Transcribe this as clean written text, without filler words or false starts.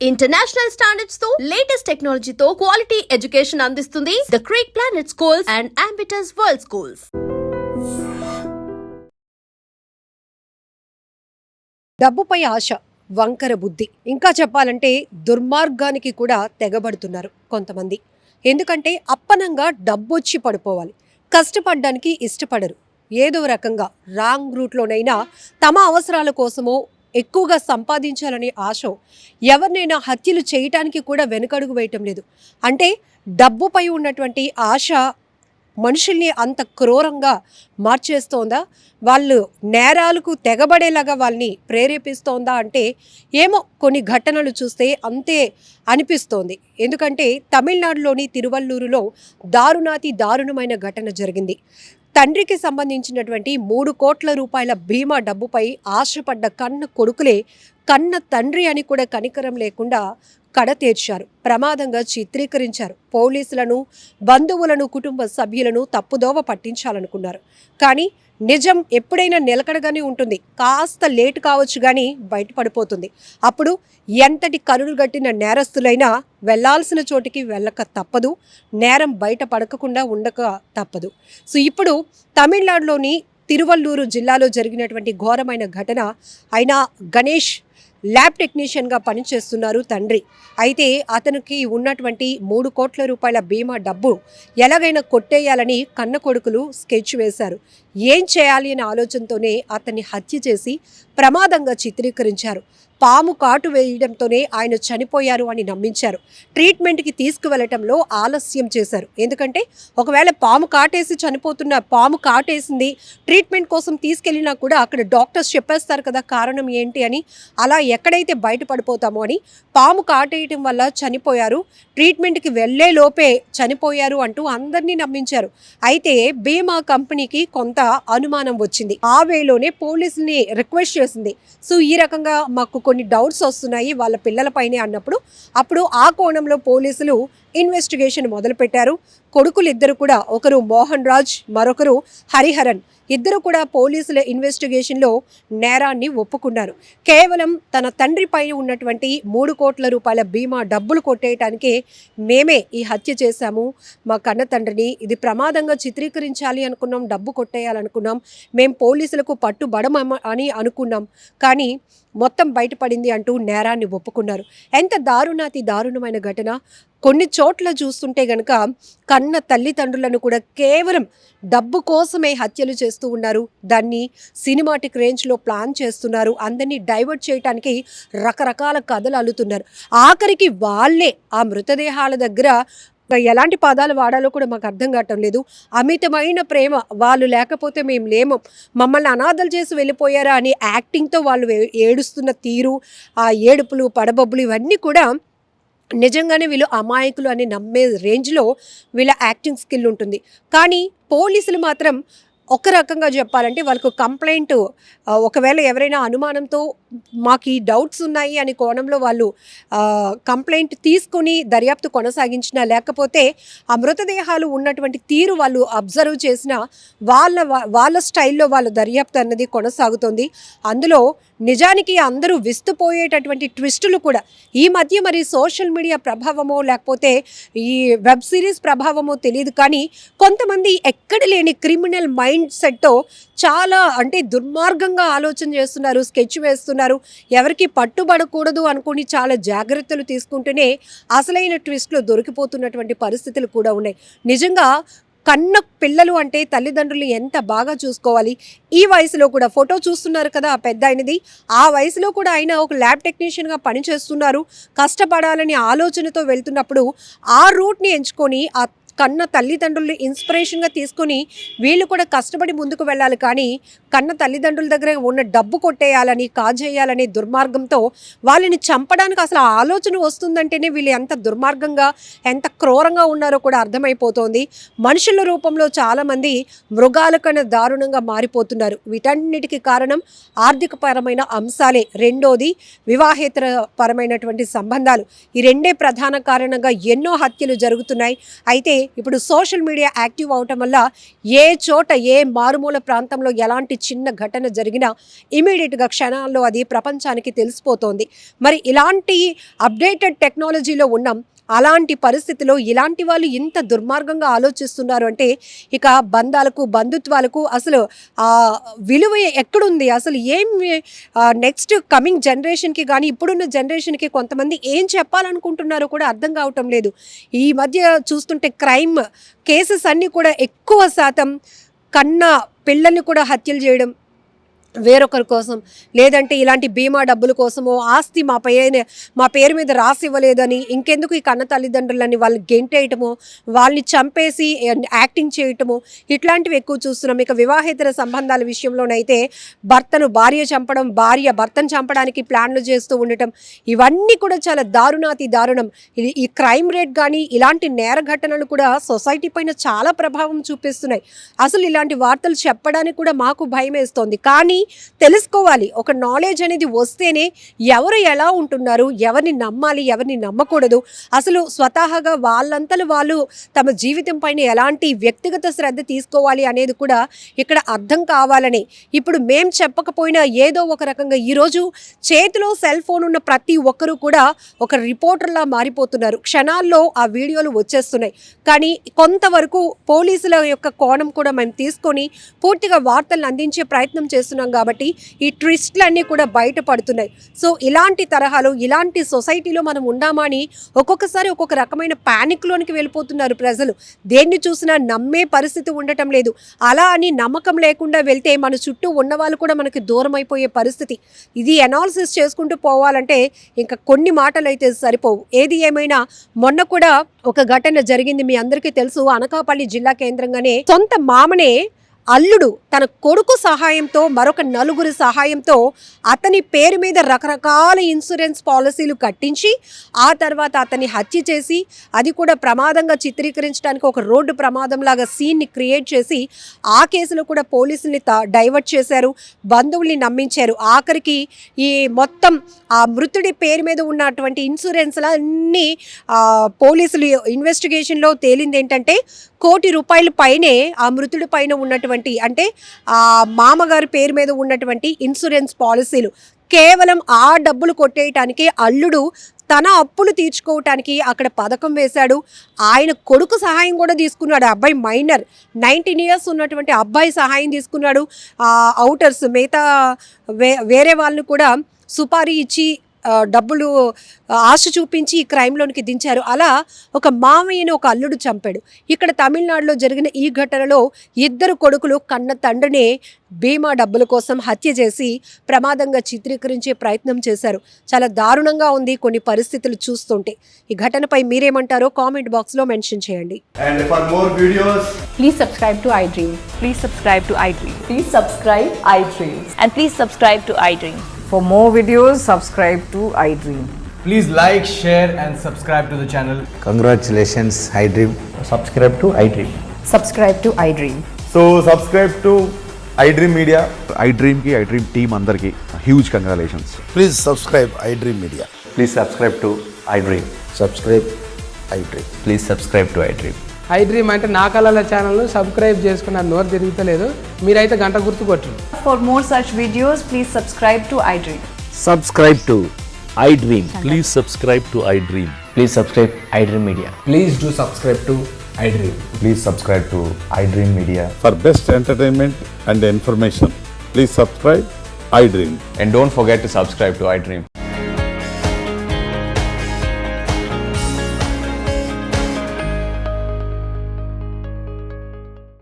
International standards తో latest technology తో quality education అందిస్తుంది the creek planet schools and Ambitus world schools. డబ్బుపై ఆశ, వంకర బుద్ధి, ఇంకా చెప్పాలంటే దుర్మార్గానికి కూడా తెగబడుతున్నారు కొంతమంది. ఎందుకంటే అప్పనంగా డబ్బొచ్చి పడిపోవాలి, కష్టపడడానికి ఇష్టపడరు. ఏదో రకంగా రాంగ్ రూట్లోనైనా తమ అవసరాల కోసమో ఎక్కువగా సంపాదించాలనే ఆశ ఎవరినైనా హత్యలు చేయటానికి కూడా వెనుకడుగు వేయటం లేదు. అంటే డబ్బుపై ఉన్నటువంటి ఆశ మనుషుల్ని అంత క్రూరంగా మార్చేస్తోందా, వాళ్ళు నేరాలకు తెగబడేలాగా వాళ్ళని ప్రేరేపిస్తోందా అంటే ఏమో కొన్ని ఘటనలు చూస్తే అంతే అనిపిస్తోంది. ఎందుకంటే తమిళనాడులోని తిరువల్లూరులో దారుణమైన ఘటన జరిగింది. తండ్రికి సంబంధించినటువంటి 3 కోట్ల రూపాయల బీమా డబ్బుపై ఆశపడ్డ కన్న కొడుకులే కన్న తండ్రి అని కూడా కనికరం లేకుండా కడతీర్చారు, ప్రమాదంగా చిత్రీకరించారు. పోలీసులను, బంధువులను, కుటుంబ సభ్యులను తప్పుదోవ పట్టించాలనుకున్నారు. కానీ నిజం ఎప్పుడైనా నిలకడగానే ఉంటుంది, కాస్త లేటు కావచ్చు కానీ బయటపడిపోతుంది. అప్పుడు ఎంతటి కరులు గట్టిన నేరస్తులైనా వెళ్లాల్సిన చోటికి వెళ్ళక తప్పదు, నేరం బయట పడకుండా ఉండక తప్పదు. సో ఇప్పుడు తమిళనాడులోని తిరువల్లూరు జిల్లాలో జరిగినటువంటి ఘోరమైన ఘటన. అయినా గణేష్ ల్యాబ్ టెక్నీషియన్గా పనిచేస్తున్నారు తండ్రి. అయితే అతనికి ఉన్నటువంటి 3 కోట్ల రూపాయల బీమా డబ్బు ఎలాగైనా కొట్టేయాలని కన్న కొడుకులు స్కెచ్ వేశారు. ఏం చేయాలి అనే ఆలోచనతోనే అతన్ని హత్య చేసి ప్రమాదంగా చిత్రీకరించారు. పాము కాటు వేయడంతోనే ఆయన చనిపోయారు అని నమ్మించారు. ట్రీట్మెంట్కి తీసుకువెళ్ళటంలో ఆలస్యం చేశారు. ఎందుకంటే ఒకవేళ పాము కాటేసింది ట్రీట్మెంట్ కోసం తీసుకెళ్ళినా కూడా అక్కడ డాక్టర్స్ చెప్పేస్తారు కదా కారణం ఏంటి అని. అలా ఎక్కడైతే బయటపడిపోతామో అని పాము కాటేయటం వల్ల చనిపోయారు, ట్రీట్మెంట్కి వెళ్ళే లోపే చనిపోయారు అంటూ అందరినీ నమ్మించారు. అయితే బీమా కంపెనీకి కొంత అనుమానం వచ్చింది. ఆ వేలోనే పోలీసుల్ని రిక్వెస్ట్ చేసింది. సో ఈ రకంగా మాకు కొన్ని డౌట్స్ వస్తున్నాయి వాళ్ళ పిల్లలపైనే అన్నప్పుడు అప్పుడు ఆ కోణంలో పోలీసులు ఇన్వెస్టిగేషన్ మొదలుపెట్టారు. కొడుకులు ఇద్దరు కూడా, ఒకరు మోహన్ రాజ్, మరొకరు హరిహరన్, ఇద్దరు కూడా పోలీసుల ఇన్వెస్టిగేషన్లో నేరాన్ని ఒప్పుకున్నారు. కేవలం తన తండ్రిపై ఉన్నటువంటి 3 కోట్ల రూపాయల బీమా డబ్బులు కొట్టేయటానికే మేమే ఈ హత్య చేశాము, మా కన్న తండ్రిని ఇది ప్రమాదంగా చిత్రీకరించాలి అనుకున్నాం, డబ్బు కొట్టేయాలనుకున్నాం, మేము పోలీసులకు పట్టుబడమ అని అనుకున్నాం, కానీ మొత్తం బయటపడింది అంటూ నేరాన్ని ఒప్పుకున్నారు. ఎంత దారుణమైన ఘటన. కొన్ని చోట్ల చూస్తుంటే గనక కన్న తల్లిదండ్రులను కూడా కేవలం డబ్బు కోసమే హత్యలు చేస్తూ ఉన్నారు. దాన్ని సినిమాటిక్ రేంజ్లో ప్లాన్ చేస్తున్నారు. అందరినీ డైవర్ట్ చేయడానికి రకరకాల కథలు అల్లుతున్నారు. ఆఖరికి వాళ్ళే ఆ మృతదేహాల దగ్గర ఎలాంటి పదాలు వాడాలో కూడా మాకు అర్థం కావటం లేదు. అమితమైన ప్రేమ, వాళ్ళు లేకపోతే మేము లేము, మమ్మల్ని అనాథలు చేసి వెళ్ళిపోయారా అని యాక్టింగ్తో వాళ్ళు ఏడుస్తున్న తీరు, ఆ ఏడుపులు, పడబొబ్బులు ఇవన్నీ కూడా నిజంగానే వీళ్ళు అమాయకులు అని నమ్మే రేంజ్లో వీళ్ళ యాక్టింగ్ స్కిల్ ఉంటుంది. కానీ పోలీసులు మాత్రం ఒక రకంగా చెప్పాలంటే వాళ్ళకు కంప్లైంట్, ఒకవేళ ఎవరైనా అనుమానంతో మాకు ఈ డౌట్స్ ఉన్నాయి అని కోణంలో వాళ్ళు కంప్లైంట్ తీసుకుని దర్యాప్తు కొనసాగించినా, లేకపోతే ఆ మృతదేహాలు ఉన్నటువంటి తీరు వాళ్ళు అబ్జర్వ్ చేసిన వాళ్ళ స్టైల్లో వాళ్ళ దర్యాప్తు అన్నది కొనసాగుతుంది. అందులో నిజానికి అందరూ విస్తుపోయేటటువంటి ట్విస్టులు కూడా ఈ మధ్య మరి సోషల్ మీడియా ప్రభావమో లేకపోతే ఈ వెబ్ సిరీస్ ప్రభావమో తెలియదు, కానీ కొంతమంది ఎక్కడ లేని క్రిమినల్ మైండ్ సెట్తో చాలా అంటే దుర్మార్గంగా ఆలోచన చేస్తున్నారు, స్కెచ్ వేస్తున్నారు. ఎవరికి పట్టుబడకూడదు అనుకుని చాలా జాగ్రత్తలు తీసుకుంటూనే అసలైన ట్విస్ట్లు దొరికిపోతున్నటువంటి పరిస్థితులు కూడా ఉన్నాయి. నిజంగా కన్న పిల్లలు అంటే తల్లిదండ్రులు ఎంత బాగా చూసుకోవాలి. ఈ వయసులో కూడా ఫోటో చూస్తున్నారు కదా ఆ పెద్ద ఆయనది, ఆ వయసులో కూడా ఆయన ఒక ల్యాబ్ టెక్నీషియన్గా పనిచేస్తున్నారు. కష్టపడాలని ఆలోచనతో వెళ్తున్నప్పుడు ఆ రూట్ని ఎంచుకొని ఆ కన్న తల్లిదండ్రులు ఇన్స్పిరేషన్గా తీసుకొని వీళ్ళు కూడా కష్టపడి ముందుకు వెళ్ళాలి. కానీ కన్న తల్లిదండ్రుల దగ్గర ఉన్న డబ్బు కొట్టేయాలని, కాజేయాలనే దుర్మార్గంతో వాళ్ళని చంపడానికి అసలు ఆలోచన వస్తుందంటేనే వీళ్ళు ఎంత దుర్మార్గంగా, ఎంత క్రూరంగా ఉన్నారో కూడా అర్థమైపోతోంది. మనుషుల రూపంలో చాలామంది మృగాల కన్నా దారుణంగా మారిపోతున్నారు. వీటన్నిటికీ కారణం ఆర్థికపరమైన అంశాలే. రెండోది వివాహేతర పరమైనటువంటి సంబంధాలు. ఈ రెండే ప్రధాన కారణంగా ఎన్నో హత్యలు జరుగుతున్నాయి. అయితే ఇప్పుడు సోషల్ మీడియా యాక్టివ్ అవటం వల్ల ఏ చోట ఏ మారుమూల ప్రాంతంలో ఎలాంటి చిన్న ఘటన జరిగినా ఇమీడియట్గా క్షణాల్లో అది ప్రపంచానికి తెలిసిపోతోంది. మరి ఇలాంటి అప్డేటెడ్ టెక్నాలజీలో ఉన్నాం. అలాంటి పరిస్థితిలో ఇలాంటి వాళ్ళు ఇంత దుర్మార్గంగా ఆలోచిస్తున్నారు అంటే ఇక బంధాలకు బంధుత్వాలకు అసలు విలువ ఎక్కడుంది? అసలు ఏం నెక్స్ట్ కమింగ్ జనరేషన్కి కానీ ఇప్పుడున్న జనరేషన్కి కొంతమంది ఏం చెప్పాలనుకుంటున్నారో కూడా అర్థం కావటం లేదు. ఈ మధ్య చూస్తుంటే క్రైమ్ కేసెస్ అన్నీ కూడా ఎక్కువ శాతం కన్న పిల్లల్ని కూడా హత్యలు చేయడం వేరొకరి కోసం, లేదంటే ఇలాంటి బీమా డబ్బుల కోసమో, ఆస్తి మా పేరు మీద రాసి ఇవ్వలేదని ఇంకెందుకు ఈ కన్న తల్లిదండ్రులని వాళ్ళు గెంటేయటమో, వాళ్ళని చంపేసి యాక్టింగ్ చేయటమో ఇట్లాంటివి ఎక్కువ చూస్తున్నాం. ఇక వివాహేతర సంబంధాల విషయంలోనైతే భార్య చంపడం, భార్య భర్తను చంపడానికి ప్లాన్లు చేస్తూ ఉండటం, ఇవన్నీ కూడా చాలా దారుణాతి దారుణం. ఈ క్రైమ్ రేట్ కానీ ఇలాంటి నేర ఘటనలు కూడా సొసైటీ పైన చాలా ప్రభావం చూపిస్తున్నాయి. అసలు ఇలాంటి వార్తలు చెప్పడానికి కూడా మాకు భయం వేస్తోంది. కానీ తెలుసుకోవాలి, ఒక నాలెడ్జ్ అనేది వస్తేనే ఎవరు ఎలా ఉంటున్నారు, ఎవరిని నమ్మాలి, ఎవరిని నమ్మకూడదు, అసలు స్వతహాగా వాళ్ళంతలు వాళ్ళు తమ జీవితం పైన ఎలాంటి వ్యక్తిగత శ్రద్ధ తీసుకోవాలి అనేది కూడా ఇక్కడ అర్థం కావాలని ఇప్పుడు మేం చెప్పకపోయినా ఏదో ఒక రకంగా ఈరోజు చేతిలో సెల్ ఫోన్ ఉన్న ప్రతి ఒక్కరూ కూడా ఒక రిపోర్టర్లా మారిపోతున్నారు. క్షణాల్లో ఆ వీడియోలు వచ్చేస్తున్నాయి. కానీ కొంతవరకు పోలీసుల యొక్క కోణం కూడా మేము తీసుకొని పూర్తిగా వార్తలను అందించే ప్రయత్నం చేస్తున్నాం కాబట్టి ఈ ట్విస్ట్లన్నీ కూడా బయటపడుతున్నాయి. సో ఇలాంటి తరహాలో ఇలాంటి సొసైటీలో మనం ఉన్నామని ఒక్కొక్కసారి ఒక్కొక్క రకమైన ప్యానిక్లోనికి వెళ్ళిపోతున్నారు ప్రజలు. దేన్ని చూసినా నమ్మే పరిస్థితి ఉండటం లేదు. అలా అని నమ్మకం లేకుండా వెళ్తే మన చుట్టూ ఉన్న వాళ్ళు కూడా మనకి దూరం అయిపోయే పరిస్థితి. ఇది అనాలిసిస్ చేసుకుంటూ పోవాలంటే ఇంకా కొన్ని మాటలు అయితే సరిపోవు. ఏది ఏమైనా మొన్న కూడా ఒక ఘటన జరిగింది, మీ అందరికీ తెలుసు. అనకాపల్లి జిల్లా కేంద్రంగానే సొంత మామనే అల్లుడు తన కొడుకు సహాయంతో మరొక నలుగురి సహాయంతో అతని పేరు మీద రకరకాల ఇన్సూరెన్స్ పాలసీలు కట్టించి ఆ తర్వాత అతన్ని హత్య చేసి, అది కూడా ప్రమాదంగా చిత్రీకరించడానికి ఒక రోడ్డు ప్రమాదంలాగా సీన్ని క్రియేట్ చేసి ఆ కేసులో కూడా పోలీసుల్ని డైవర్ట్ చేశారు, బంధువుల్ని నమ్మించారు. ఆఖరికి ఈ మొత్తం ఆ మృతుడి పేరు మీద ఉన్నటువంటి ఇన్సూరెన్స్లన్నీ పోలీసులు ఇన్వెస్టిగేషన్లో తేలింది ఏంటంటే ₹1,00,00,000 పైనే ఆ మృతుడి పైన ఉన్నటువంటి, అంటే ఆ మామగారి పేరు మీద ఉన్నటువంటి ఇన్సూరెన్స్ పాలసీలు కేవలం ఆ డబ్బులు కొట్టేయటానికి అల్లుడు తన అప్పులు తీర్చుకోవటానికి అక్కడ పథకం వేశాడు. ఆయన కొడుకు సహాయం కూడా తీసుకున్నాడు. అబ్బాయి మైనర్ 19 years ఉన్నటువంటి అబ్బాయి సహాయం తీసుకున్నాడు. అవుటర్స్ మిగతా వేరే వాళ్ళు కూడా సుపారీ ఇచ్చి డబ్బులు ఆశ చూపించి ఈ క్రైమ్లోనికి దించారు. అలా ఒక మామయ్యను ఒక అల్లుడు చంపాడు. ఇక్కడ తమిళనాడులో జరిగిన ఈ ఘటనలో 2 కొడుకులు కన్న తండ్రినే బీమా డబ్బుల కోసం హత్య చేసి ప్రమాదంగా చిత్రీకరించే ప్రయత్నం చేశారు. చాలా దారుణంగా ఉంది కొన్ని పరిస్థితులు చూస్తుంటే. ఈ ఘటనపై మీరేమంటారో కామెంట్ బాక్స్లో మెన్షన్ చేయండి. And for more videos, Please subscribe to iDream. Please subscribe to iDream. Please subscribe iDream. And please subscribe to iDream. For more videos, subscribe to iDream. please like, share and subscribe to the channel. Congratulations, iDream. Subscribe to iDream. Subscribe to iDream. So subscribe to iDream Media. iDream ki iDream team andarki huge congratulations. Please subscribe iDream Media. Please subscribe to iDream. Subscribe iDream. Please subscribe to iDream. iDream అంటే నా కళల channel subscribe చేసుకున్న నోరు తిరుగుతలేదు, మీరైతే గంట గుర్తు కొట్టండి. For more such videos, please subscribe to iDream. Subscribe to iDream. Please subscribe to iDream. Please subscribe iDream Media. Please do subscribe to iDream. Please subscribe to iDream Media. For best entertainment and information, please subscribe iDream. And don't forget to subscribe to iDream.